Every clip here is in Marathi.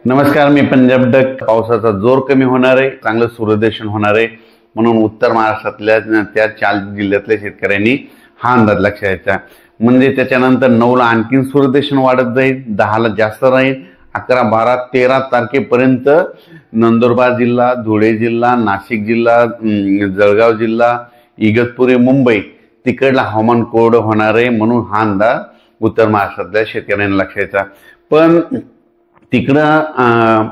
नमस्कार, मी पंजाब डक. पावसाचा जोर कमी होणार आहे, चांगलं सूर्यदर्शन होणार आहे म्हणून उत्तर महाराष्ट्रातल्या त्या 4 जिल्ह्यातल्या शेतकऱ्यांनी हा अंदाज लक्षात घ्यायचा. म्हणजे त्याच्यानंतर 9 ला आणखीन सूर्यदर्शन वाढत जाईल, 10 ला जास्त राहील, 11, 12, 13 तारखेपर्यंत नंदुरबार जिल्हा, धुळे जिल्हा, नाशिक जिल्हा, जळगाव जिल्हा, इगतपुरी, मुंबई तिकडला हवामान कोरडं होणार आहे म्हणून हा अंदाज उत्तर महाराष्ट्रातल्या शेतकऱ्यांनी लक्षात घ्यायचा. पण तिकडं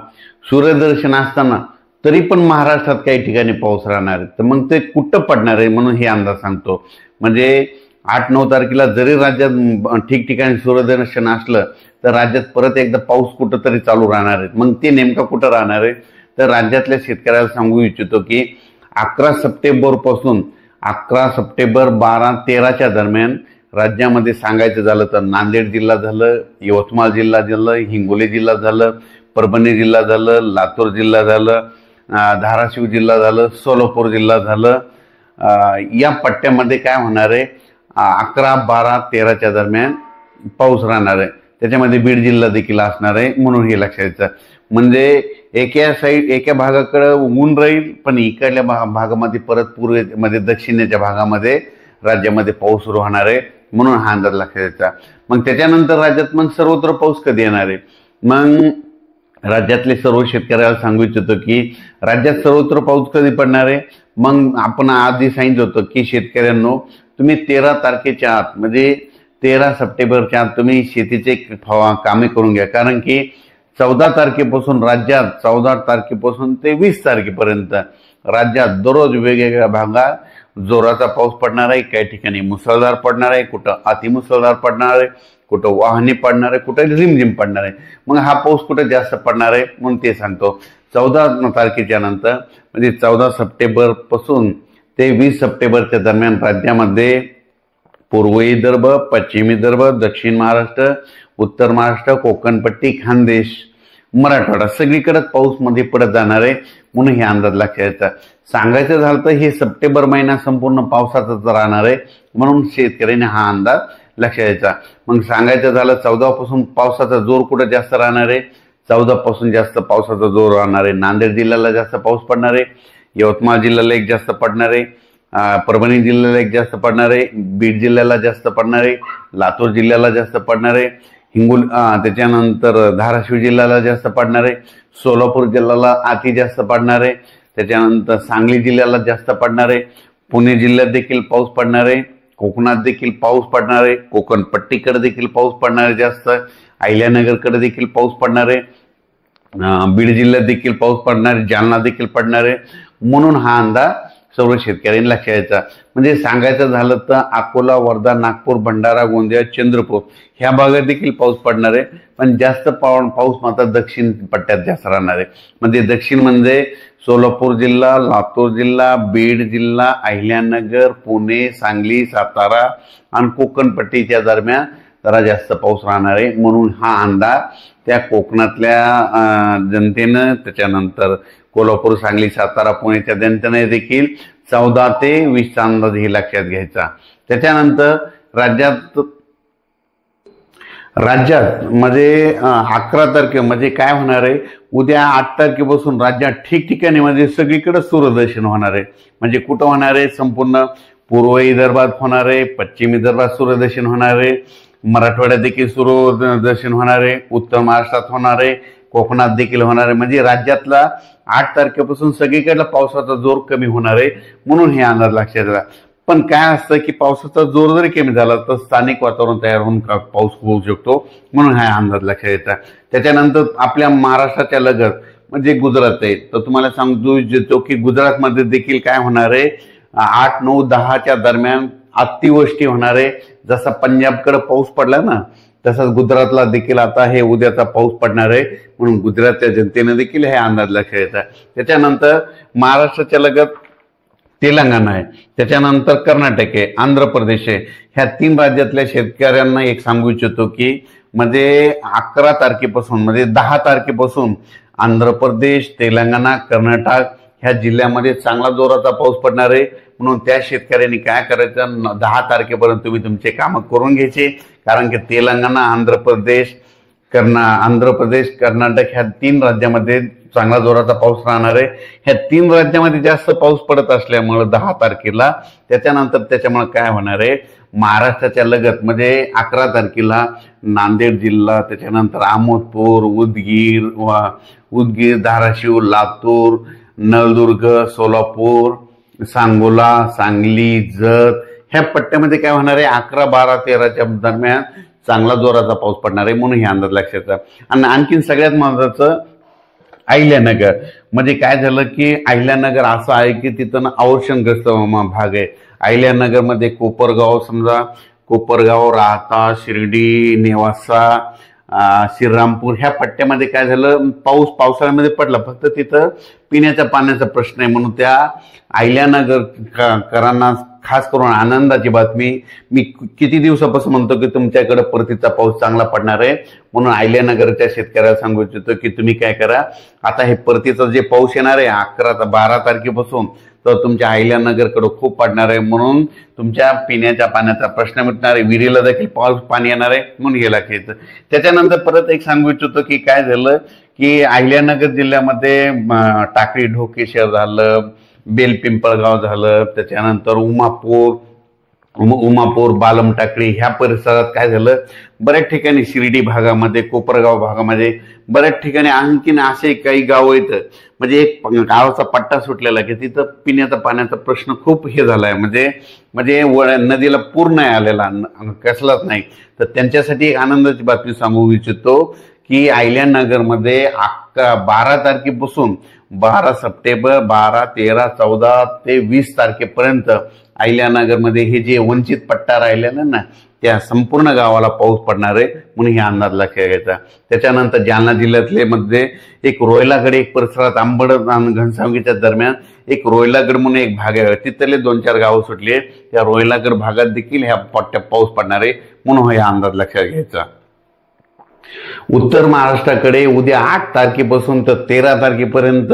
सूर्यदर्शन असताना तरी पण महाराष्ट्रात काही ठिकाणी पाऊस राहणार आहे. तर मग ते कुठं पडणार आहे म्हणून हे अंदाज सांगतो. म्हणजे 8-9 तारखेला जरी राज्यात ठिकठिकाणी सूर्यदर्शन असलं तर राज्यात परत एकदा पाऊस कुठं तरी चालू राहणार आहे. मग ते नेमकं कुठं राहणार आहे तर राज्यातल्या शेतकऱ्याला सांगू इच्छितो की 11 सप्टेंबर पासून 11 सप्टेंबर 12-13च्या दरम्यान राज्यामध्ये सांगायचं झालं तर नांदेड जिल्हा झालं, यवतमाळ जिल्हा झालं, हिंगोली जिल्हा झालं, परभणी जिल्हा झालं, लातूर जिल्हा झालं, धाराशिव जिल्हा झालं, सोलापूर जिल्हा झालं. या पट्ट्यामध्ये काय होणार आहे 11, 12, 13च्या दरम्यान पाऊस राहणार आहे. त्याच्यामध्ये बीड जिल्हा देखील असणार आहे म्हणून हे लक्षात घ्यायचं. म्हणजे एका भागाकडे ऊन राहील पण इकडल्या भागामध्ये परत पूर्वेमध्ये दक्षिणेच्या भागामध्ये राज्यामध्ये पाऊस सुरू होणार आहे म्हणून हा अंदाज लक्षात घ्यायचा. मग त्याच्यानंतर राज्यात मग सर्वत्र पाऊस कधी येणार आहे. मग राज्यातले सर्व शेतकऱ्याला सांगू इच्छितो की राज्यात सर्वत्र पाऊस कधी पडणार आहे. मग आपण आधी सांगितलं होतं की शेतकऱ्यांनो तुम्ही 13 तारखेच्या आत म्हणजे 13 सप्टेंबरच्या आत तुम्ही शेतीचे कामे करून घ्या. कारण की 14 तारखेपासून राज्यात 14 तारखेपासून ते 20 तारखेपर्यंत राज्यात दररोज वेगवेगळ्या भागात जोराचा पाऊस पडणार आहे. काही ठिकाणी मुसळधार पडणार आहे, कुठं अतिमुसळधार पडणार आहे, कुठं वाहने पडणार आहे, कुठं रिमझिम पडणार आहे. मग हा पाऊस कुठं जास्त पडणार आहे म्हणून ते सांगतो. 14 तारखेच्या नंतर म्हणजे 14 सप्टेंबर पासून ते 20 सप्टेंबरच्या दरम्यान राज्यामध्ये पूर्व विदर्भ, पश्चिम विदर्भ, दक्षिण महाराष्ट्र, उत्तर महाराष्ट्र, कोकणपट्टी, खानदेश, मराठवाडा सगळीकडे पाऊस मध्ये पडत जाणार आहे म्हणून हे अंदाज लक्षात घ्यायचा. सांगायचं झालं तर हे सप्टेंबर महिना संपूर्ण पावसाचाच राहणार आहे म्हणून शेतकऱ्यांनी हा अंदाज लक्षात घ्यायचा. मग सांगायचं झालं 14 पासून पावसाचा जोर कुठं जास्त राहणार आहे. 14 पासून जास्त पावसाचा जोर राहणार आहे. नांदेड जिल्ह्याला जास्त पाऊस पडणार आहे, यवतमाळ जिल्ह्याला एक जास्त पडणार आहे, परभणी जिल्ह्याला एक जास्त पडणार आहे, बीड जिल्ह्याला जास्त पडणार आहे, लातूर जिल्ह्याला जास्त पडणार आहे, त्याच्यानंतर धाराशिव जिल्ह्याला जास्त पडणार आहे, सोलापूर जिल्ह्याला अति जास्त पडणार आहे, त्याच्यानंतर सांगली जिल्ह्याला जास्त पडणार आहे, पुणे जिल्ह्यात देखील पाऊस पडणार आहे, कोकणात देखील पाऊस पडणार आहे, कोकण पट्टीकडे देखील पाऊस पडणार आहे जास्त, अहिल्यानगरकडे देखील पाऊस पडणार आहे, बीड जिल्ह्यात देखील पाऊस पडणार आहे, जालना देखील पडणार आहे म्हणून हा अंदाज सर्व शेतकऱ्यांनी लक्षात घ्यायचा. म्हणजे सांगायचं झालं तर अकोला, वर्धा, नागपूर, भंडारा, गोंदिया, चंद्रपूर ह्या भागात देखील पाऊस पडणार आहे. पण जास्त पाऊस मात्र दक्षिण पट्ट्यात जास्त राहणार आहे. म्हणजे दक्षिण म्हणजे सोलापूर जिल्हा, लातूर जिल्हा, बीड जिल्हा, अहिल्यानगर, पुणे, सांगली, सातारा आणि कोकणपट्टीच्या दरम्यान जरा जास्त पाऊस राहणार आहे म्हणून हा अंदाज त्या कोकणातल्या जनतेनं, त्याच्यानंतर कोल्हापूर, सांगली, सातारा, पुण्याच्या जनतेने देखील 14 ते 20चा अंदाज हे लक्षात घ्यायचा. त्याच्यानंतर राज्यात म्हणजे 11 तारखे म्हणजे काय होणार आहे उद्या 8 तारखेपासून राज्यात ठिकठिकाणी म्हणजे सगळीकडे सूर्यदर्शन होणार आहे. म्हणजे कुठं होणार आहे संपूर्ण पूर्व विदर्भात होणार आहे, पश्चिम विदर्भात सूर्यदर्शन होणार आहे, मराठवाड्यात देखील सूर्यदर्शन होणार आहे, उत्तर महाराष्ट्रात होणार आहे, कोकणात देखील होणार आहे. म्हणजे राज्यातला 8 तारखेपासून सगळीकडला पावसाचा जोर कमी होणार आहे म्हणून हे अंदाज लक्षात घ्या. पण काय असतं की पावसाचा जोर जरी कमी झाला तर स्थानिक वातावरण तयार होऊन पाऊस होऊ शकतो म्हणून हा अंदाज लक्षात घ्यायचा. त्याच्यानंतर आपल्या महाराष्ट्राच्या लगत म्हणजे गुजरात आहे तर तुम्हाला सांगतो इच्छितो की गुजरातमध्ये देखील काय होणार आहे 8, 9, 10च्या दरम्यान अतिवृष्टी होणार आहे. जसा पंजाबकडे पाऊस पडला ना तसंच गुजरातला देखील आता हे उद्याचा पाऊस पडणार आहे म्हणून गुजरातच्या जनतेने देखील हे अंदाज लक्षात घ्यायचा. त्याच्यानंतर महाराष्ट्राच्या लगत तेलंगणा आहे, त्याच्यानंतर कर्नाटक आहे, आंध्र प्रदेश आहे. ह्या 3 राज्यातल्या शेतकऱ्यांना एक सांगू इच्छितो की म्हणजे 11 तारखेपासून म्हणजे 10 तारखेपासून आंध्र प्रदेश, तेलंगणा, कर्नाटक ह्या जिल्ह्यामध्ये चांगला जोराचा पाऊस पडणार आहे म्हणून त्या शेतकऱ्यांनी काय करायचं 10 तारखेपर्यंत तुम्ही तुमचे काम करून घ्यायचे. कारण की तेलंगणा, आंध्र प्रदेश, आंध्र प्रदेश, कर्नाटक ह्या 3 राज्यामध्ये चांगला जोराचा पाऊस राहणार आहे। ह्या 3 राज्यामध्ये जास्त पाऊस पडत असल्यामुळे 10 तारखेला त्याच्यानंतर त्याच्यामुळे काय होणार आहे, महाराष्ट्राच्या लगत म्हणजे 11 तारखेला नांदेड जिल्हा, त्याच्यानंतर अहमदपूर, उदगीर, धाराशिव, लातूर, नळदुर्ग, सोलापूर, सांगोला, सांगली, जत ह्या पट्ट्यामध्ये काय होणार आहे, 11, 12, 13च्या दरम्यान चांगला जोराचा पाऊस पडणार आहे म्हणून हे अंदाज लक्षात आहे। आणि आणखीन सगळ्यात महत्वाचं अहिल्यानगर म्हणजे काय झालं की अहिल्यानगर असं आहे की तिथं अवर्षणग्रस्त भाग आहे। अहिल्यानगर मध्ये कोपरगाव, समजा कोपरगाव, राहता, शिर्डी, नेवासा, श्रीरामपूर ह्या पट्ट्यामध्ये काय झालं, पावसाळ्यामध्ये पडला, फक्त तिथं पिण्याच्या पाण्याचा प्रश्न आहे म्हणून त्या अहिल्यानगरकरांना खास करून आनंदाची बातमी, मी किती दिवसापासून म्हणतो की तुमच्याकडे परतीचा पाऊस चांगला पडणार आहे म्हणून अहिल्यानगरच्या शेतकऱ्याला सांगू इच्छितो की तुम्ही काय करा, आता हे परतीचा जे पाऊस येणार आहे 11 ते 12 तारखेपासून तर तुमच्या अहिल्यानगरकडे खूप पडणार आहे म्हणून तुमच्या पिण्याच्या पाण्याचा प्रश्न मिटणार आहे, विहिरीला देखील पाणी येणार आहे म्हणून हे लक्षात येतं। त्याच्यानंतर परत एक सांगू इच्छितो की काय झालं की अहिल्यानगर जिल्ह्यामध्ये टाकळी ढोकेश्वर झालं, बेलपिंपळगाव झालं, त्याच्यानंतर उमापूर, बालम टाकळी ह्या परिसरात काय झालं, बऱ्याच ठिकाणी शिर्डी भागामध्ये, कोपरगाव भागामध्ये बऱ्याच ठिकाणी आणखीन असे काही गाव आहेत म्हणजे एक गावाचा पट्टा सुटलेला की तिथं पिण्याचा पाण्याचा प्रश्न खूप हे झालाय, म्हणजे नदीला पूर नाही आलेला, कसलाच नाही। तर त्यांच्यासाठी एक आनंदाची बातमी सांगू इच्छितो की अहिल्यानगरमध्ये 12 तारखेपासून 12 सप्टेंबर, 12, 13, 14 ते 20 तारखेपर्यंत अहिल्यानगरमध्ये हे जे वंचित पट्टा राहिलेला ना त्या संपूर्ण गावाला पाऊस पडणार आहे म्हणून हे अंदाज लक्षात घ्यायचा। त्याच्यानंतर जालना जिल्ह्यातले मध्ये एक रोयलागड, एक परिसरात आंबड आणि घनसावंगीच्या दरम्यान एक रोयलागड म्हणून एक भाग आहे, तिथले 2-4 गावं सुटले, त्या रोयलागड भागात देखील ह्या पट्ट्यात पाऊस पडणार आहे म्हणून हे अंदाज लक्षात घ्यायचा। उत्तर महाराष्ट्राकडे उद्या 8 तारखेपासून तर 13 तारखेपर्यंत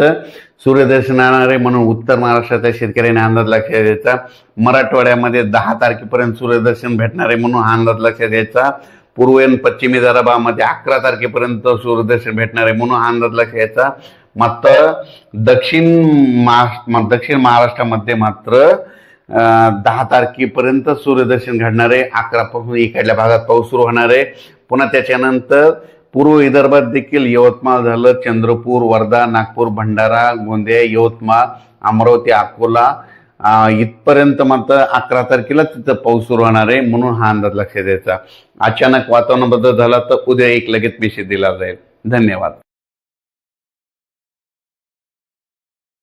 सूर्यदर्शन येणार आहे म्हणून उत्तर महाराष्ट्राच्या शेतकऱ्यांनी अंदाज लक्षात घ्यायचा। मराठवाड्यामध्ये 10 तारखेपर्यंत सूर्यदर्शन भेटणार आहे म्हणून हा अंदाज लक्षात घ्यायचा। पूर्व आणि पश्चिमी विदर्भामध्ये 11 तारखेपर्यंत सूर्यदर्शन भेटणार आहे म्हणून हा अंदाज लक्षात घ्यायचा। मात्र दक्षिण महाराष्ट्रामध्ये मात्र 10 तारखेपर्यंत सूर्यदर्शन घडणार आहे। 11 पासून इकडल्या भागात पाऊस सुरू होणार आहे। पुन्हा त्याच्यानंतर पूर्व विदर्भात देखील यवतमाळ झालं, चंद्रपूर, वर्धा, नागपूर, भंडारा, गोंदिया, यवतमाळ, अमरावती, अकोला इथपर्यंत मात्र 11 तारखेला तिथं पाऊस सुरू होणार आहे म्हणून हा अंदाज लक्षात द्यायचा। अचानक वातावरण बदल झाला तर उद्या एक लगेच मेसेज दिला जाईल। धन्यवाद।